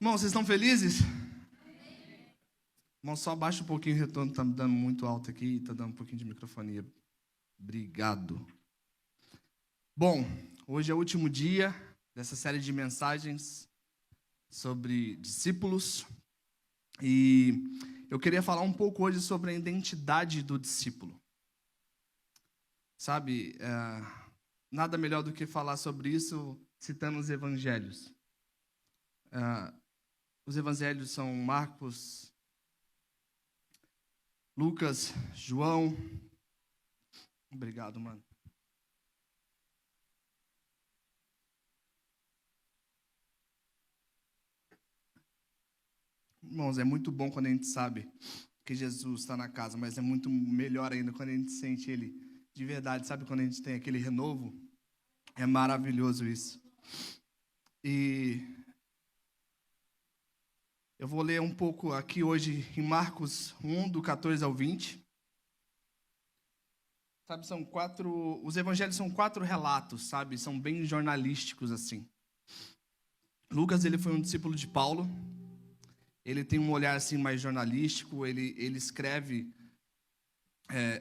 Irmão, vocês estão felizes? Irmão, só abaixa um pouquinho o retorno, está me dando muito alto aqui, está dando um pouquinho de microfonia. Obrigado. Bom, hoje é o último dia dessa série de mensagens sobre discípulos. E eu queria falar um pouco hoje sobre a identidade do discípulo. Sabe, nada melhor do que falar sobre isso citando os evangelhos. Os evangelhos são Marcos, Lucas, João. Obrigado, mano. Irmãos, é muito bom quando a gente sabe que Jesus está na casa, mas é muito melhor ainda quando a gente sente Ele de verdade. Sabe quando a gente tem aquele renovo? É maravilhoso isso. E eu vou ler um pouco aqui hoje em Marcos 1, do 14 ao 20. Sabe, os evangelhos são 4 relatos, sabe? São bem jornalísticos, assim. Lucas, ele foi um discípulo de Paulo. Ele tem um olhar, assim, mais jornalístico. Ele escreve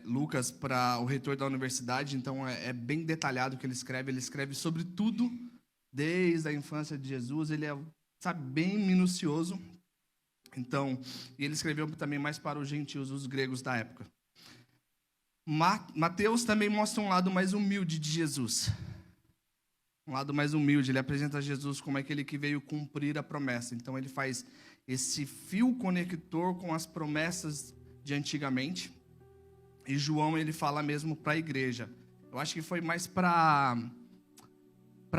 Lucas para o reitor da universidade, então é bem detalhado o que ele escreve. Ele escreve sobre tudo, desde a infância de Jesus. Ele é, sabe, bem minucioso. Então, e ele escreveu também mais para os gentios, os gregos da época. Mateus também mostra um lado mais humilde de Jesus. Um lado mais humilde. Ele apresenta Jesus como aquele que veio cumprir a promessa. Então, ele faz esse fio conector com as promessas de antigamente. E João, ele fala mesmo para a igreja. Eu acho que foi mais para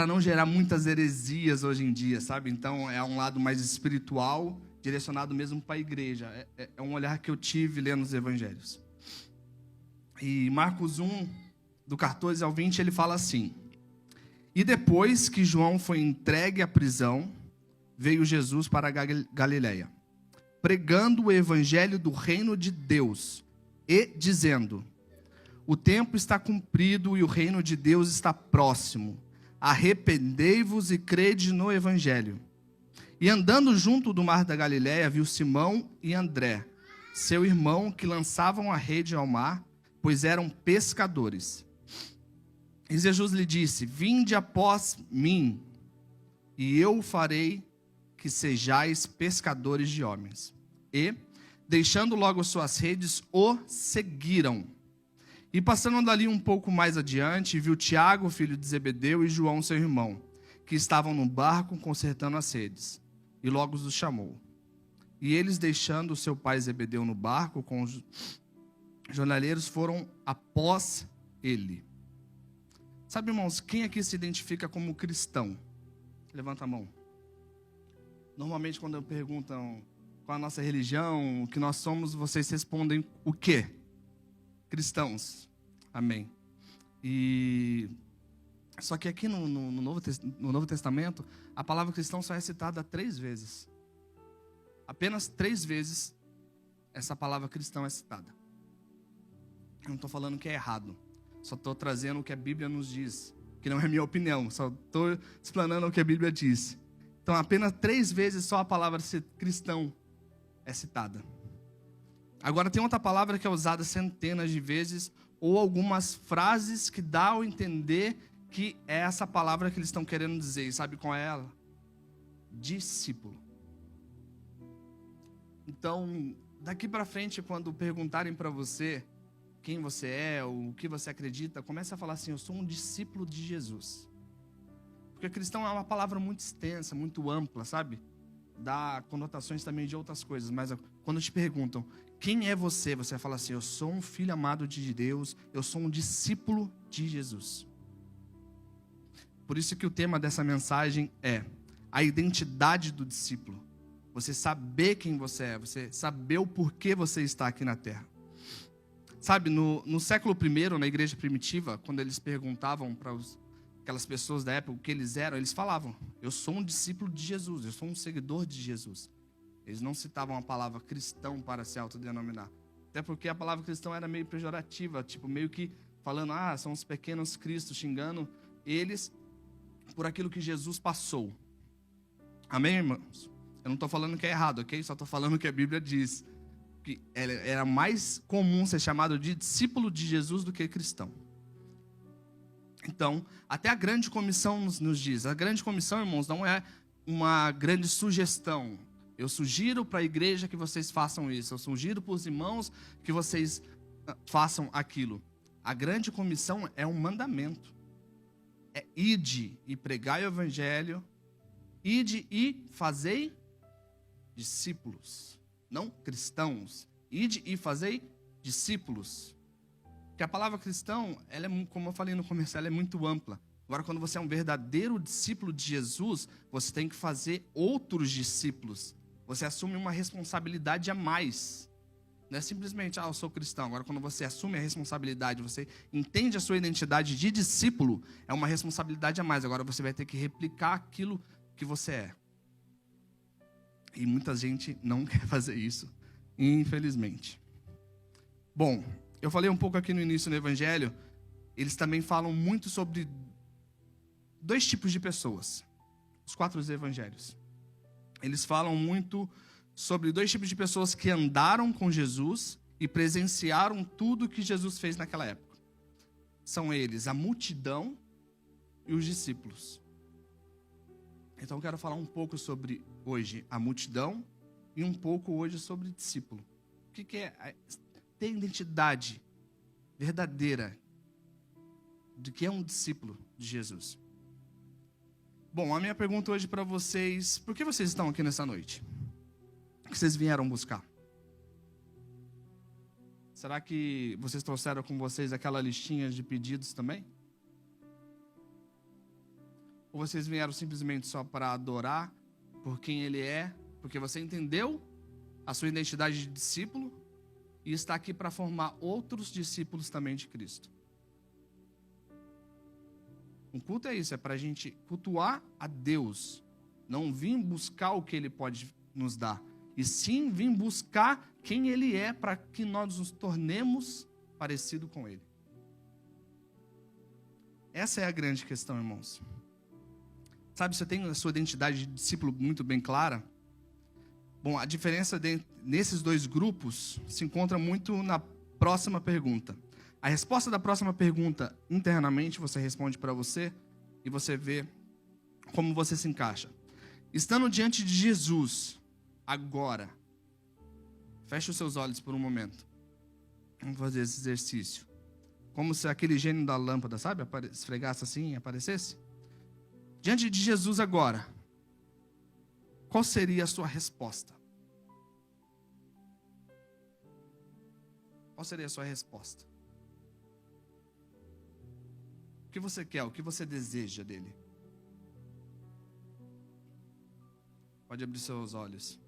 não gerar muitas heresias hoje em dia, sabe? Então, é um lado mais espiritual, direcionado mesmo para a igreja. É um olhar que eu tive lendo os evangelhos. E Marcos 1, do 14 ao 20, ele fala assim: E depois que João foi entregue à prisão, veio Jesus para a Galileia, pregando o evangelho do reino de Deus e dizendo: O tempo está cumprido e o reino de Deus está próximo. Arrependei-vos e crede no evangelho. E andando junto do mar da Galileia, viu Simão e André, seu irmão, que lançavam a rede ao mar, pois eram pescadores. E Jesus lhe disse: Vinde após mim, e eu farei que sejais pescadores de homens. E, deixando logo suas redes, o seguiram. E passando dali um pouco mais adiante, viu Tiago, filho de Zebedeu, e João, seu irmão, que estavam no barco consertando as redes. E logo os chamou. E eles, deixando seu pai Zebedeu no barco com os jornaleiros, foram após ele. Sabe, irmãos, quem aqui se identifica como cristão? Levanta a mão. Normalmente, quando perguntam qual a nossa religião, o que nós somos, vocês respondem o quê? Cristãos. Amém. E só que aqui no Novo Testamento, a palavra cristão só é citada 3 vezes. Apenas 3 vezes essa palavra cristão é citada. Eu não estou falando que é errado. Só estou trazendo o que a Bíblia nos diz. Que não é minha opinião. Só estou explanando o que a Bíblia diz. Então, apenas 3 vezes só a palavra cristão é citada. Agora, tem outra palavra que é usada centenas de vezes, ou algumas frases que dá ao entender que é essa palavra que eles estão querendo dizer. E sabe qual é ela? Discípulo. Então, daqui para frente, quando perguntarem para você quem você é, ou o que você acredita, comece a falar assim: eu sou um discípulo de Jesus. Porque cristão é uma palavra muito extensa, muito ampla, sabe? Dá conotações também de outras coisas. Mas quando te perguntam quem é você, você vai falar assim: eu sou um filho amado de Deus, eu sou um discípulo de Jesus. Por isso que o tema dessa mensagem é a identidade do discípulo. Você saber quem você é, você saber o porquê você está aqui na terra. Sabe, no século I, na igreja primitiva, quando eles perguntavam para aquelas pessoas da época o que eles eram, eles falavam: eu sou um discípulo de Jesus, eu sou um seguidor de Jesus. Eles não citavam a palavra cristão para se autodenominar. Até porque a palavra cristão era meio pejorativa, tipo, meio que falando: são os pequenos cristos, xingando eles por aquilo que Jesus passou. Amém, irmãos? Eu não estou falando que é errado, ok? Só estou falando que a Bíblia diz que era mais comum ser chamado de discípulo de Jesus do que cristão. Então, até a grande comissão nos diz. A grande comissão, irmãos, não é uma grande sugestão. Eu sugiro para a igreja que vocês façam isso. Eu sugiro para os irmãos que vocês façam aquilo. A grande comissão é um mandamento. É ide e pregai o evangelho. Ide e fazei discípulos. Não cristãos. Ide e fazei discípulos. Porque a palavra cristão, ela é, como eu falei no começo, ela é muito ampla. Agora, quando você é um verdadeiro discípulo de Jesus, você tem que fazer outros discípulos. Você assume uma responsabilidade a mais. Não é simplesmente, eu sou cristão. Agora, quando você assume a responsabilidade, você entende a sua identidade de discípulo, é uma responsabilidade a mais. Agora, você vai ter que replicar aquilo que você é. E muita gente não quer fazer isso, infelizmente. Bom, eu falei um pouco aqui no início no Evangelho, eles também falam muito sobre 2 tipos de pessoas. Os 4 evangelhos. Eles falam muito sobre 2 tipos de pessoas que andaram com Jesus e presenciaram tudo que Jesus fez naquela época. São eles a multidão e os discípulos. Então eu quero falar um pouco sobre hoje a multidão e um pouco hoje sobre discípulo. O que é ter identidade verdadeira de que é um discípulo de Jesus? Bom, a minha pergunta hoje para vocês, por que vocês estão aqui nessa noite? O que vocês vieram buscar? Será que vocês trouxeram com vocês aquela listinha de pedidos também? Ou vocês vieram simplesmente só para adorar por quem Ele é, porque você entendeu a sua identidade de discípulo e está aqui para formar outros discípulos também de Cristo? Um culto é isso, é para a gente cultuar a Deus. Não vir buscar o que Ele pode nos dar, e sim vir buscar quem Ele é para que nós nos tornemos parecido com Ele. Essa é a grande questão, irmãos. Sabe, você tem a sua identidade de discípulo muito bem clara? Bom, a diferença nesses 2 grupos se encontra muito na próxima pergunta. A resposta da próxima pergunta, internamente, você responde para você e você vê como você se encaixa. Estando diante de Jesus, agora, feche os seus olhos por um momento. Vamos fazer esse exercício. Como se aquele gênio da lâmpada, sabe? Esfregasse assim e aparecesse. Diante de Jesus agora, qual seria a sua resposta? Qual seria a sua resposta? O que você quer? O que você deseja dele? Pode abrir seus olhos.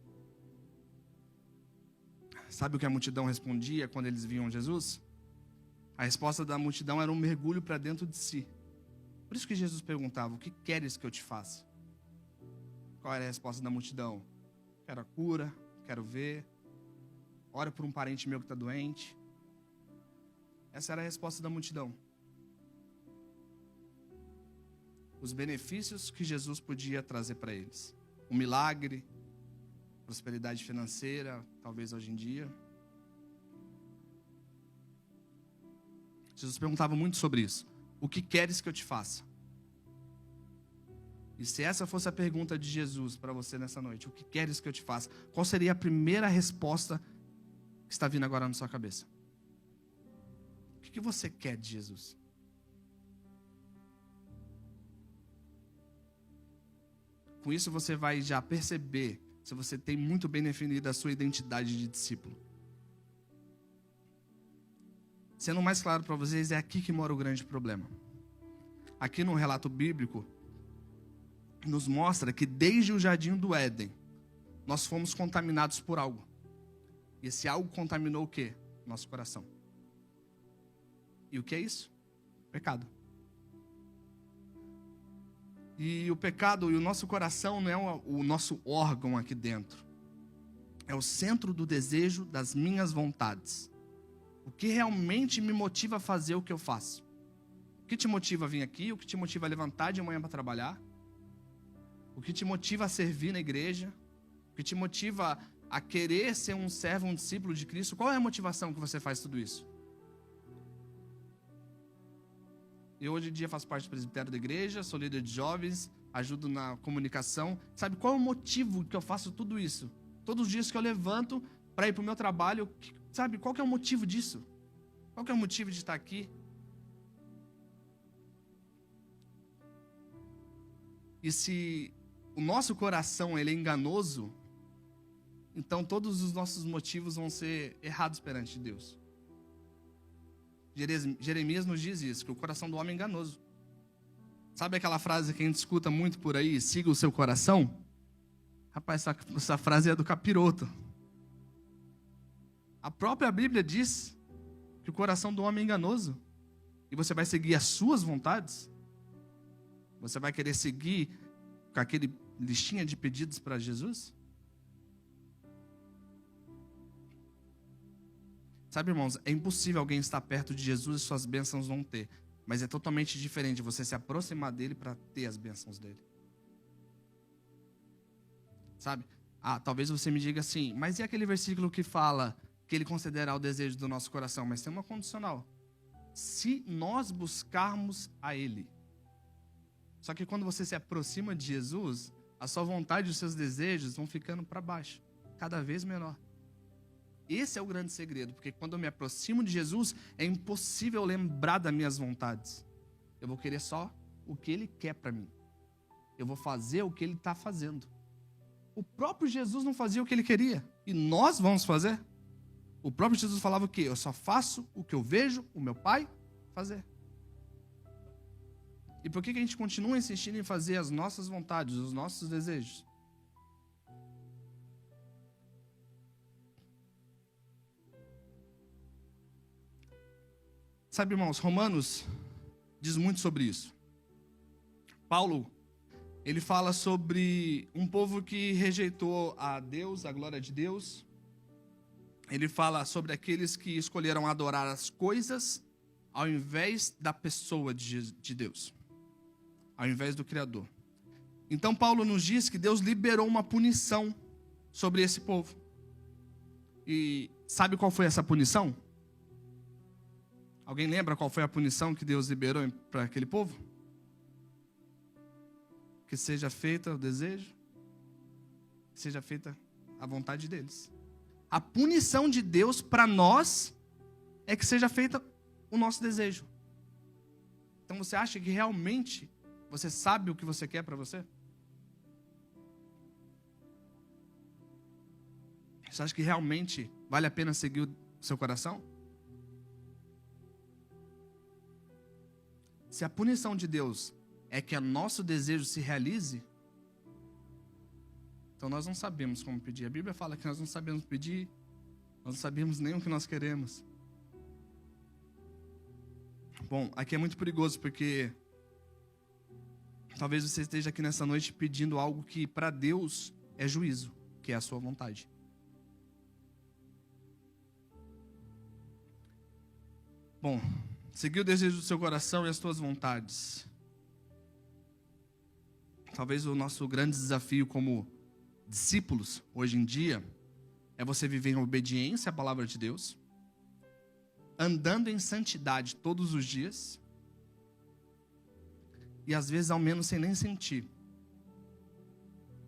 Sabe o que a multidão respondia quando eles viam Jesus? A resposta da multidão era um mergulho para dentro de si. Por isso que Jesus perguntava, o que queres que eu te faça? Qual era a resposta da multidão? Quero a cura, quero ver. Ora por um parente meu que está doente. Essa era a resposta da multidão. Os benefícios que Jesus podia trazer para eles. Um milagre, prosperidade financeira, talvez hoje em dia. Jesus perguntava muito sobre isso. O que queres que eu te faça? E se essa fosse a pergunta de Jesus para você nessa noite, o que queres que eu te faça? Qual seria a primeira resposta que está vindo agora na sua cabeça? O que você quer de Jesus? Com isso você vai já perceber se você tem muito bem definida a sua identidade de discípulo. Sendo mais claro para vocês, é aqui que mora o grande problema. Aqui no relato bíblico, nos mostra que desde o jardim do Éden, nós fomos contaminados por algo. E esse algo contaminou o quê? Nosso coração. E o que é isso? Pecado. E o pecado e o nosso coração não é o nosso órgão aqui dentro. É o centro do desejo das minhas vontades. O que realmente me motiva a fazer o que eu faço? O que te motiva a vir aqui? O que te motiva a levantar de manhã para trabalhar? O que te motiva a servir na igreja? O que te motiva a querer ser um servo, um discípulo de Cristo? Qual é a motivação que você faz tudo isso? Eu hoje em dia faço parte do presbitério da igreja, sou líder de jovens, ajudo na comunicação. Sabe qual é o motivo que eu faço tudo isso? Todos os dias que eu levanto para ir para o meu trabalho, sabe qual que é o motivo disso? Qual que é o motivo de estar aqui? E se o nosso coração ele é enganoso, então todos os nossos motivos vão ser errados perante Deus. Jeremias nos diz isso, que o coração do homem é enganoso. Sabe aquela frase que a gente escuta muito por aí, siga o seu coração? Rapaz, essa frase é do capiroto. A própria Bíblia diz que o coração do homem é enganoso. E você vai seguir as suas vontades? Você vai querer seguir com aquele listinha de pedidos para Jesus? Sabe, irmãos, é impossível alguém estar perto de Jesus e suas bênçãos não ter. Mas é totalmente diferente você se aproximar dele para ter as bênçãos dele. Sabe? Talvez você me diga assim, mas e aquele versículo que fala que ele considera o desejo do nosso coração? Mas tem uma condicional. Se nós buscarmos a ele. Só que quando você se aproxima de Jesus, a sua vontade e os seus desejos vão ficando para baixo, cada vez menor. Esse é o grande segredo, porque quando eu me aproximo de Jesus, é impossível lembrar das minhas vontades. Eu vou querer só o que ele quer para mim. Eu vou fazer o que ele está fazendo. O próprio Jesus não fazia o que ele queria, e nós vamos fazer? O próprio Jesus falava o quê? Eu só faço o que eu vejo o meu pai fazer. E por que a gente continua insistindo em fazer as nossas vontades, os nossos desejos? Sabe, irmãos, Romanos diz muito sobre isso. Paulo, ele fala sobre um povo que rejeitou a Deus, a glória de Deus. Ele fala sobre aqueles que escolheram adorar as coisas ao invés da pessoa de Deus, ao invés do Criador. Então Paulo nos diz que Deus liberou uma punição sobre esse povo. E sabe qual foi essa punição? Alguém lembra qual foi a punição que Deus liberou para aquele povo? Que seja feita o desejo, que seja feita a vontade deles. A punição de Deus para nós é que seja feita o nosso desejo. Então você acha que realmente você sabe o que você quer para você? Você acha que realmente vale a pena seguir o seu coração? Se a punição de Deus é que o nosso desejo se realize, então nós não sabemos como pedir. A Bíblia fala que nós não sabemos pedir, nós não sabemos nem o que nós queremos. Bom, aqui é muito perigoso porque talvez você esteja aqui nessa noite pedindo algo que para Deus é juízo, que é a sua vontade. Bom, seguir o desejo do seu coração e as suas vontades. Talvez o nosso grande desafio como discípulos, hoje em dia, é você viver em obediência à palavra de Deus, andando em santidade todos os dias, e às vezes ao menos sem nem sentir.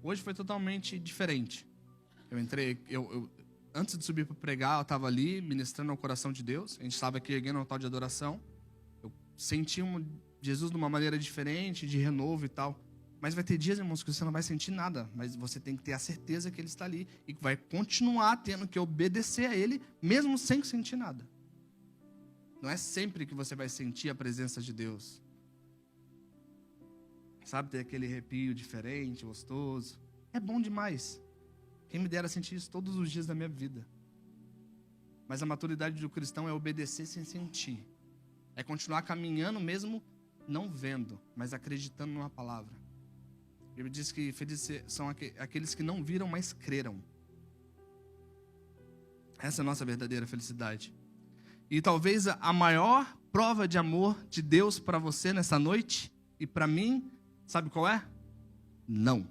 Hoje foi totalmente diferente. Eu entrei, antes de subir para pregar, eu estava ali ministrando ao coração de Deus. A gente estava aqui erguendo um altar de adoração. Eu senti Jesus de uma maneira diferente, de renovo e tal. Mas vai ter dias, irmãos, que você não vai sentir nada. Mas você tem que ter a certeza que Ele está ali. E que vai continuar tendo que obedecer a Ele, mesmo sem sentir nada. Não é sempre que você vai sentir a presença de Deus. Sabe, ter aquele arrepio diferente, gostoso. É bom demais. Quem me dera sentir isso todos os dias da minha vida. Mas a maturidade do cristão é obedecer sem sentir. É continuar caminhando mesmo não vendo, mas acreditando numa palavra. Ele diz que felizes são aqueles que não viram, mas creram. Essa é a nossa verdadeira felicidade. E talvez a maior prova de amor de Deus para você nessa noite e para mim, sabe qual é? Não.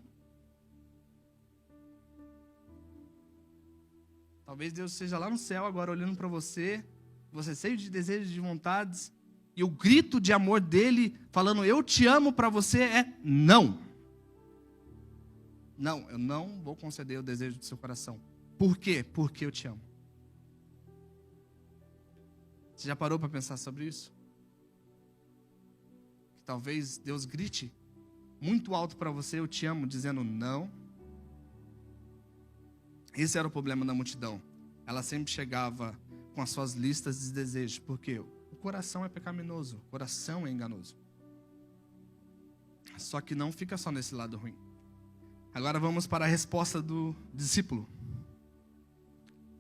Talvez Deus esteja lá no céu agora olhando para você cheio de desejos, de vontades, e o grito de amor dele, falando, eu te amo, para você é não. Não, eu não vou conceder o desejo do seu coração. Por quê? Porque eu te amo. Você já parou para pensar sobre isso? Que talvez Deus grite muito alto para você, eu te amo, dizendo não. Esse era o problema da multidão. Ela sempre chegava com as suas listas de desejos, porque o coração é pecaminoso, o coração é enganoso. Só que não fica só nesse lado ruim. Agora vamos para a resposta do discípulo.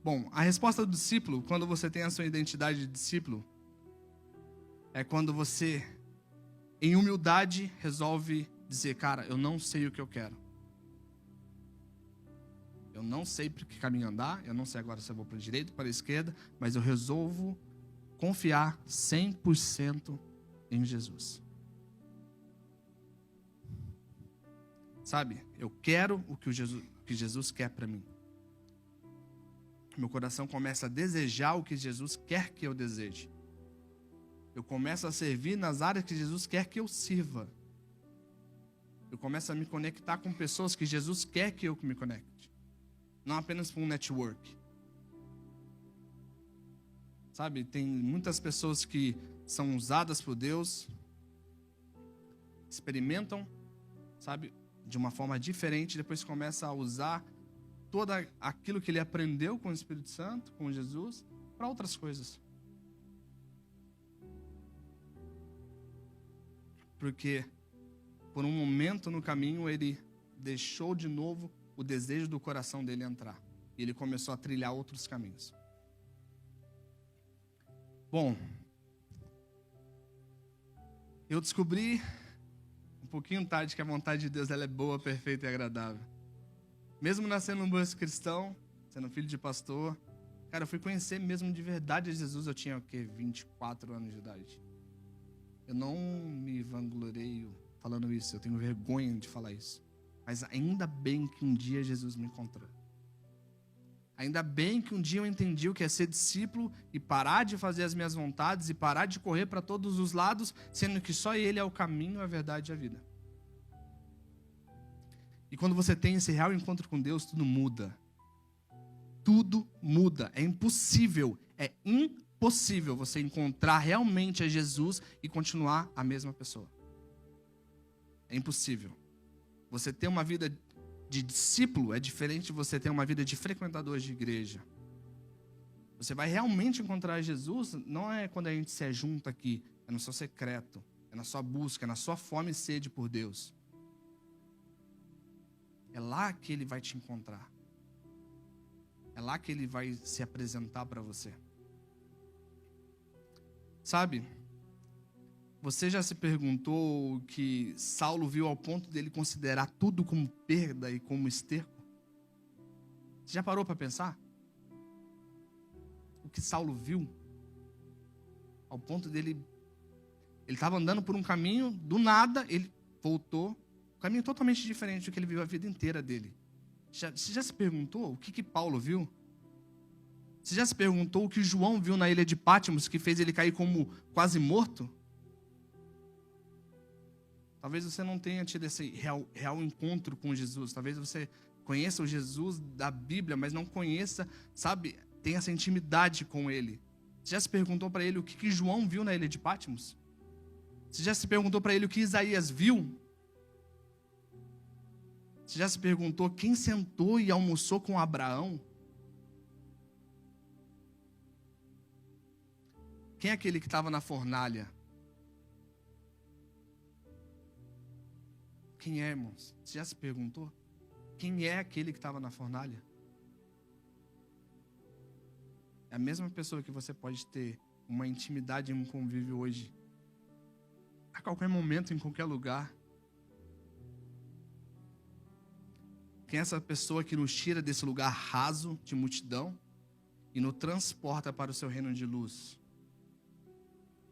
Bom, a resposta do discípulo, quando você tem a sua identidade de discípulo, é quando você, em humildade, resolve dizer, cara, eu não sei o que eu quero. Eu não sei por que caminho andar, eu não sei agora se eu vou para a direita ou para a esquerda, mas eu resolvo confiar 100% em Jesus. Sabe, eu quero o que Jesus quer para mim. Meu coração começa a desejar o que Jesus quer que eu deseje. Eu começo a servir nas áreas que Jesus quer que eu sirva. Eu começo a me conectar com pessoas que Jesus quer que eu me conecte. Não apenas para um network. Sabe, tem muitas pessoas que são usadas por Deus, experimentam, sabe, de uma forma diferente, depois começa a usar todo aquilo que ele aprendeu com o Espírito Santo, com Jesus, para outras coisas. Porque por um momento no caminho ele deixou de novo o desejo do coração dele entrar. E ele começou a trilhar outros caminhos. Bom, eu descobri um pouquinho tarde que a vontade de Deus ela é boa, perfeita e agradável. Mesmo nascendo um berço cristão, sendo filho de pastor, cara, eu fui conhecer mesmo de verdade a Jesus, eu tinha, 24 anos de idade. Eu não me vangloreio falando isso, eu tenho vergonha de falar isso. Mas ainda bem que um dia Jesus me encontrou. Ainda bem que um dia eu entendi o que é ser discípulo e parar de fazer as minhas vontades e parar de correr para todos os lados, sendo que só Ele é o caminho, a verdade e a vida. E quando você tem esse real encontro com Deus, tudo muda. Tudo muda. É impossível você encontrar realmente a Jesus e continuar a mesma pessoa. É impossível. Você ter uma vida de discípulo é diferente de você ter uma vida de frequentador de igreja. Você vai realmente encontrar Jesus, não é quando a gente se junta aqui, é no seu secreto, é na sua busca, é na sua fome e sede por Deus. É lá que Ele vai te encontrar. É lá que Ele vai se apresentar para você. Sabe, você já se perguntou o que Saulo viu ao ponto dele considerar tudo como perda e como esterco? Você já parou para pensar? O que Saulo viu ao ponto dele... Ele estava andando por um caminho, do nada ele voltou. Um caminho totalmente diferente do que ele viu a vida inteira dele. Você já se perguntou o que Paulo viu? Você já se perguntou o que João viu na ilha de Patmos, que fez ele cair como quase morto? Talvez você não tenha tido esse real encontro com Jesus. Talvez você conheça o Jesus da Bíblia, mas não conheça, sabe, tenha essa intimidade com Ele. Você já se perguntou para ele o que João viu na ilha de Patmos? Você já se perguntou para ele o que Isaías viu? Você já se perguntou quem sentou e almoçou com Abraão? Quem é aquele que estava na fornalha? Quem é, irmãos? Você já se perguntou? Quem é aquele que estava na fornalha? É a mesma pessoa que você pode ter uma intimidade e um convívio hoje. A qualquer momento, em qualquer lugar. Quem é essa pessoa que nos tira desse lugar raso de multidão e nos transporta para o seu reino de luz?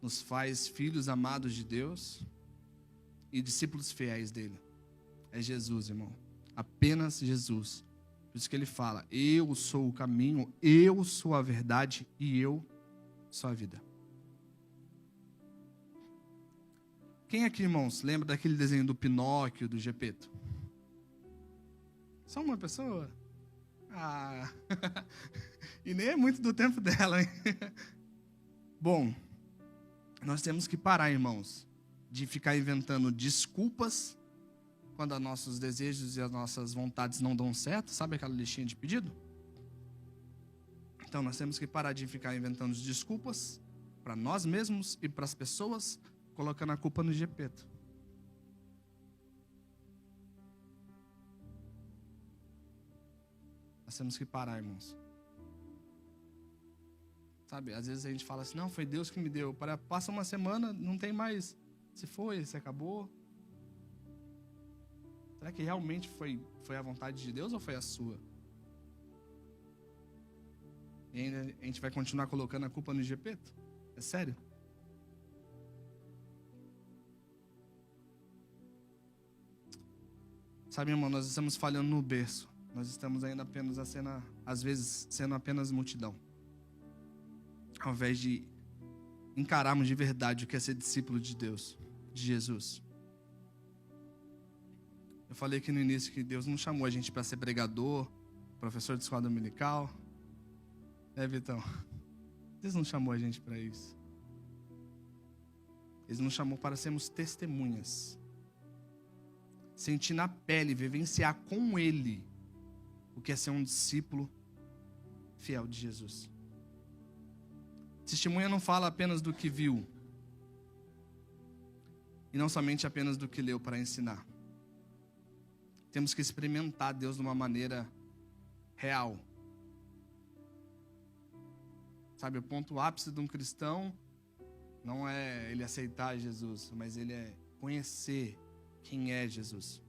Nos faz filhos amados de Deus e discípulos fiéis dele. É Jesus, irmão. Apenas Jesus. Por isso que ele fala, eu sou o caminho, eu sou a verdade e eu sou a vida. Quem aqui, irmãos, lembra daquele desenho do Pinóquio, do Gepeto? Só uma pessoa? Ah, e nem é muito do tempo dela, hein? Bom, nós temos que parar, irmãos, de ficar inventando desculpas quando os nossos desejos e as nossas vontades não dão certo. Sabe aquela listinha de pedido? Então, nós temos que parar de ficar inventando desculpas para nós mesmos e para as pessoas, colocando a culpa no Gepeto. Nós temos que parar, irmãos. Sabe, às vezes a gente fala assim, não, foi Deus que me deu. Passa uma semana, não tem mais. Se foi, se acabou. Será que realmente foi a vontade de Deus ou foi a sua? E ainda a gente vai continuar colocando a culpa no Gepeto? É sério? Sabe, irmão, nós estamos falhando no berço. Nós estamos ainda apenas às vezes, sendo apenas multidão. Ao invés de encararmos de verdade o que é ser discípulo de Deus, de Jesus. Eu falei aqui no início que Deus não chamou a gente para ser pregador, professor de escola dominical. Vitão? Deus não chamou a gente para isso. Ele nos chamou para sermos testemunhas. Sentir na pele, vivenciar com Ele o que é ser um discípulo fiel de Jesus. Testemunha não fala apenas do que viu. E não somente apenas do que leu para ensinar. Temos que experimentar Deus de uma maneira real. Sabe, o ponto ápice de um cristão não é ele aceitar Jesus, mas ele é conhecer quem é Jesus.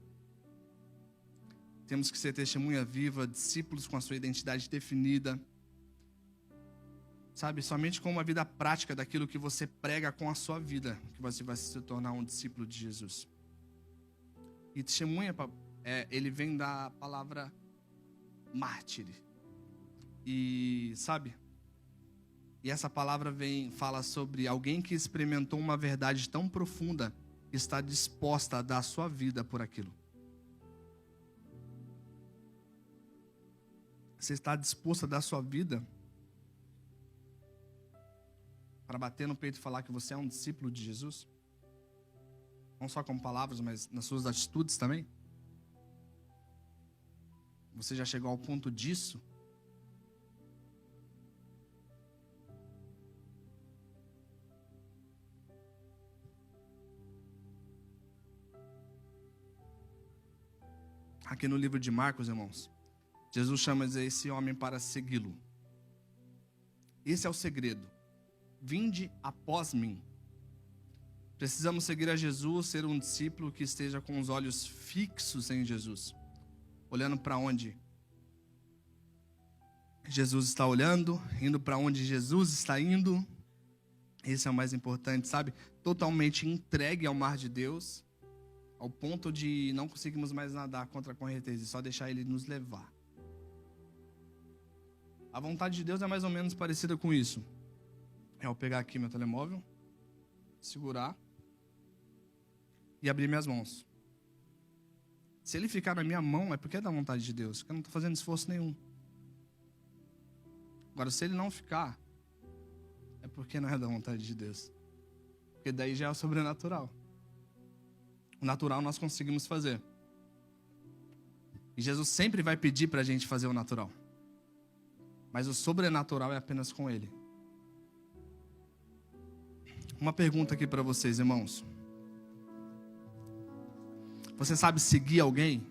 Temos que ser testemunha viva, discípulos com a sua identidade definida. Sabe, somente com uma vida prática daquilo que você prega com a sua vida, que você vai se tornar um discípulo de Jesus. E testemunha, ele vem da palavra mártir. E, sabe, e essa palavra fala sobre alguém que experimentou uma verdade tão profunda que está disposta a dar a sua vida por aquilo. Você está disposto a dar a sua vida para bater no peito e falar que você é um discípulo de Jesus? Não só com palavras, mas nas suas atitudes também? Você já chegou ao ponto disso? Aqui no livro de Marcos, irmãos, Jesus chama esse homem para segui-lo. Esse é o segredo. Vinde após mim. Precisamos seguir a Jesus, ser um discípulo que esteja com os olhos fixos em Jesus. Olhando para onde Jesus está olhando, indo para onde Jesus está indo. Esse é o mais importante, sabe? Totalmente entregue ao mar de Deus, ao ponto de não conseguirmos mais nadar contra a correnteza e só deixar Ele nos levar. A vontade de Deus é mais ou menos parecida com isso. É eu pegar aqui meu telemóvel, segurar e abrir minhas mãos. Se ele ficar na minha mão, é porque é da vontade de Deus, porque eu não estou fazendo esforço nenhum. Agora, se ele não ficar, é porque não é da vontade de Deus. Porque daí já é o sobrenatural. O natural nós conseguimos fazer. E Jesus sempre vai pedir para a gente fazer o natural. Mas o sobrenatural é apenas com Ele. Uma pergunta aqui para vocês, irmãos. Você sabe seguir alguém?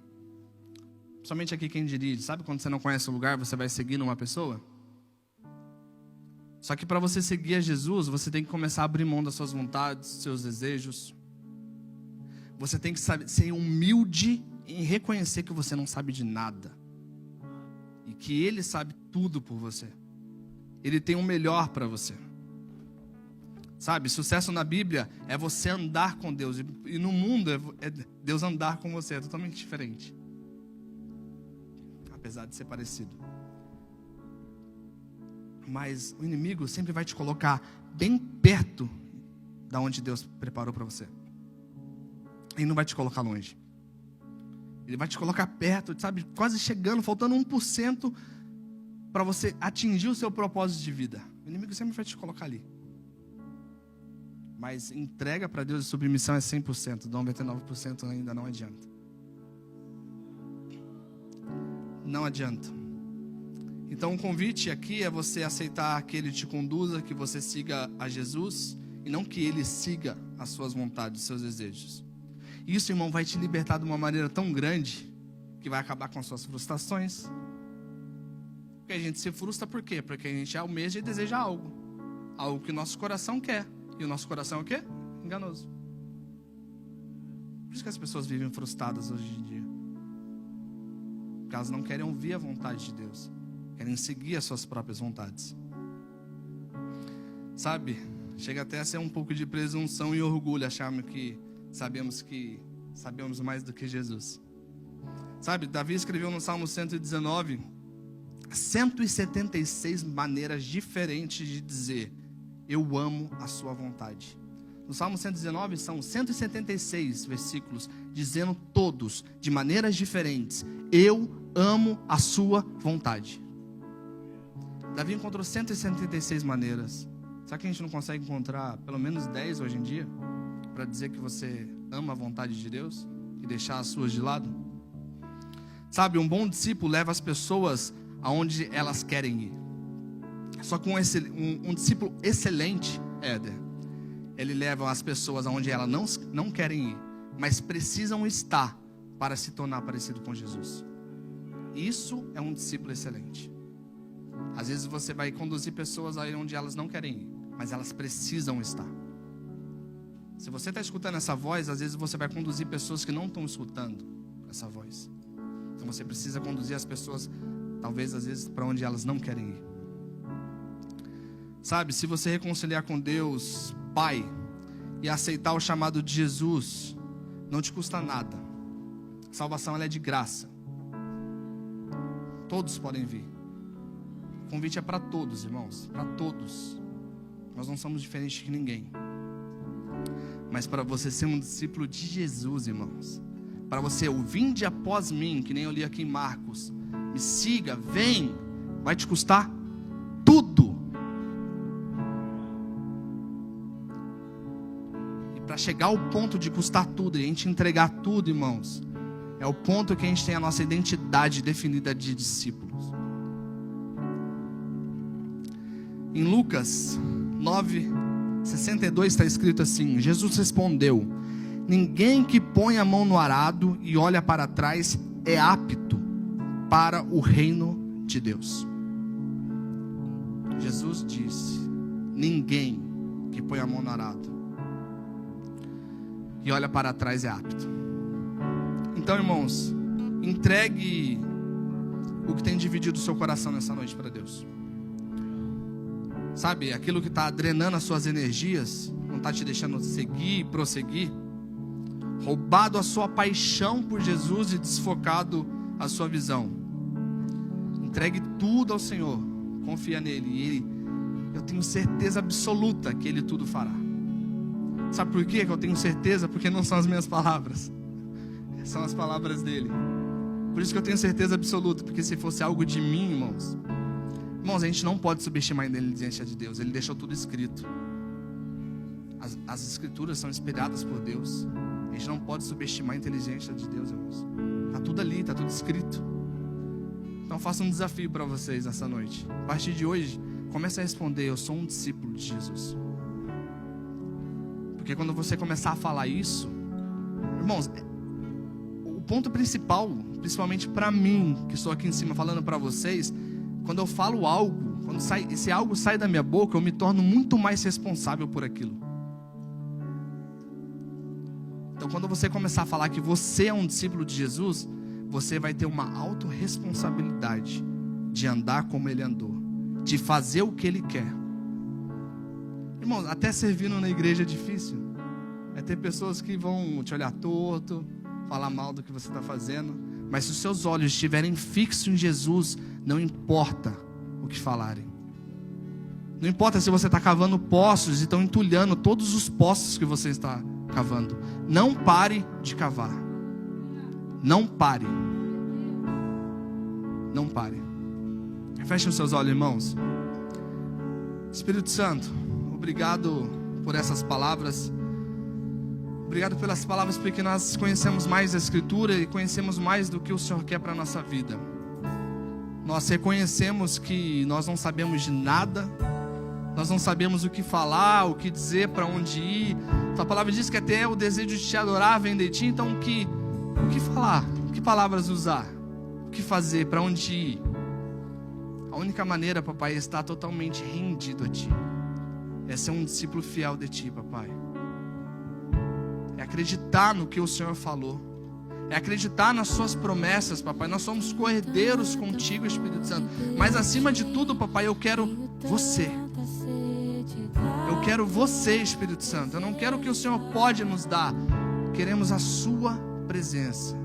Somente aqui quem dirige. Sabe quando você não conhece o lugar, você vai seguindo uma pessoa? Só que para você seguir a Jesus, você tem que começar a abrir mão das suas vontades, dos seus desejos. Você tem que ser humilde em reconhecer que você não sabe de nada. E que Ele sabe tudo por você. Ele tem o melhor para você. Sabe, sucesso na Bíblia é você andar com Deus. E no mundo é Deus andar com você, é totalmente diferente. apesar de ser parecido. Mas o inimigo sempre vai te colocar bem perto da onde Deus preparou para você. Ele não vai te colocar longe. Ele vai te colocar perto, sabe, quase chegando, faltando 1% para você atingir o seu propósito de vida. O inimigo sempre vai te colocar ali. Mas entrega para Deus e submissão é 100%, 99% ainda não adianta. Não adianta. Então o convite aqui é você aceitar que Ele te conduza, que você siga a Jesus, e não que Ele siga as suas vontades, os seus desejos. Isso, irmão, vai te libertar de uma maneira tão grande, que vai acabar com as suas frustrações. Porque a gente se frustra por quê? Porque a gente almeja e deseja algo. Algo que o nosso coração quer. E o nosso coração é o quê? Enganoso. Por isso que as pessoas vivem frustradas hoje em dia. Porque elas não querem ouvir a vontade de Deus. Querem seguir as suas próprias vontades. Sabe? Chega até a ser um pouco de presunção e orgulho acharmos que sabemos mais do que Jesus. Sabe? Davi escreveu no Salmo 119 176 maneiras diferentes de dizer: eu amo a sua vontade. No Salmo 119 são 176 versículos dizendo todos, de maneiras diferentes: eu amo a sua vontade. Davi encontrou 176 maneiras. Será que a gente não consegue encontrar pelo menos 10 hoje em dia? Para dizer que você ama a vontade de Deus e deixar as suas de lado? Sabe, um bom discípulo leva as pessoas aonde elas querem ir. Só que um discípulo excelente, Éder, ele leva as pessoas aonde elas não querem ir, mas precisam estar para se tornar parecido com Jesus. Isso é um discípulo excelente. Às vezes você vai conduzir pessoas aí onde elas não querem ir, mas elas precisam estar. Se você está escutando essa voz, às vezes você vai conduzir pessoas que não estão escutando essa voz. Então você precisa conduzir as pessoas, talvez às vezes, para onde elas não querem ir. Sabe, se você reconciliar com Deus, Pai, e aceitar o chamado de Jesus, não te custa nada. A salvação ela é de graça. Todos podem vir. O convite é para todos, irmãos, para todos. Nós não somos diferentes de ninguém. Mas para você ser um discípulo de Jesus, irmãos, para você vinde após mim, que nem eu li aqui em Marcos, me siga, vem, vai te custar tudo. E para chegar ao ponto de custar tudo, e a gente entregar tudo, irmãos, é o ponto que a gente tem a nossa identidade definida de discípulos. Em Lucas 9:62 está escrito assim: Jesus respondeu: ninguém que põe a mão no arado e olha para trás é apto para o reino de Deus. Jesus disse: ninguém que põe a mão no arado e olha para trás é apto. Então, irmãos, entregue o que tem dividido o seu coração nessa noite para Deus. Sabe, aquilo que está drenando as suas energias, não está te deixando seguir e prosseguir, roubado a sua paixão por Jesus e desfocado a sua visão. Entregue tudo ao Senhor, confia nele, e eu tenho certeza absoluta que Ele tudo fará. Sabe por quê que eu tenho certeza? Porque não são as minhas palavras, são as palavras dele. Por isso que eu tenho certeza absoluta, porque se fosse algo de mim, irmãos, a gente não pode subestimar a inteligência de Deus. Ele deixou tudo escrito. As escrituras são inspiradas por Deus. A gente não pode subestimar a inteligência de Deus, irmãos. Está tudo ali, está tudo escrito. Então faça um desafio para vocês nessa noite. A partir de hoje, comece a responder: eu sou um discípulo de Jesus. Porque quando você começar a falar isso, irmãos, o ponto principal, principalmente para mim, que estou aqui em cima falando para vocês, quando eu falo algo, quando esse algo sai da minha boca, eu me torno muito mais responsável por aquilo. Então, quando você começar a falar que você é um discípulo de Jesus, você vai ter uma autorresponsabilidade de andar como Ele andou, de fazer o que Ele quer. Irmãos, até servindo na igreja é difícil. Vai ter pessoas que vão te olhar torto, falar mal do que você está fazendo, Mas se os seus olhos estiverem fixos em Jesus, não importa o que falarem. Não importa se você está cavando poços e estão entulhando todos os poços que você está cavando. Não pare de cavar. Não pare. Não pare. Fechem os seus olhos, irmãos. Espírito Santo, obrigado por essas palavras. Obrigado pelas palavras, porque nós conhecemos mais a Escritura e conhecemos mais do que o Senhor quer para a nossa vida. Nós reconhecemos que nós não sabemos de nada. Nós não sabemos o que falar, o que dizer, para onde ir. A palavra diz que até o desejo de te adorar vem de ti. Então o que falar? Que palavras usar? O que fazer? Para onde ir? A única maneira, papai, é estar totalmente rendido a ti. É ser um discípulo fiel de ti, papai. É acreditar no que o Senhor falou. É acreditar nas suas promessas, papai. Nós somos co-herdeiros contigo, Espírito Santo. Mas acima de tudo, papai, eu quero você. Eu quero você, Espírito Santo. Eu não quero o que o Senhor pode nos dar. Queremos a sua presença.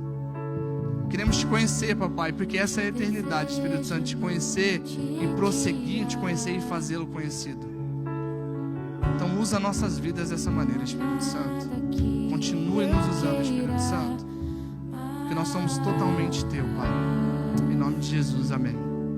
Queremos te conhecer, papai, porque essa é a eternidade, Espírito Santo. Te conhecer e prosseguir, te conhecer e fazê-lo conhecido. Então usa nossas vidas dessa maneira, Espírito Santo. Continue nos usando, Espírito Santo. Porque nós somos totalmente teu, Pai. Em nome de Jesus, amém.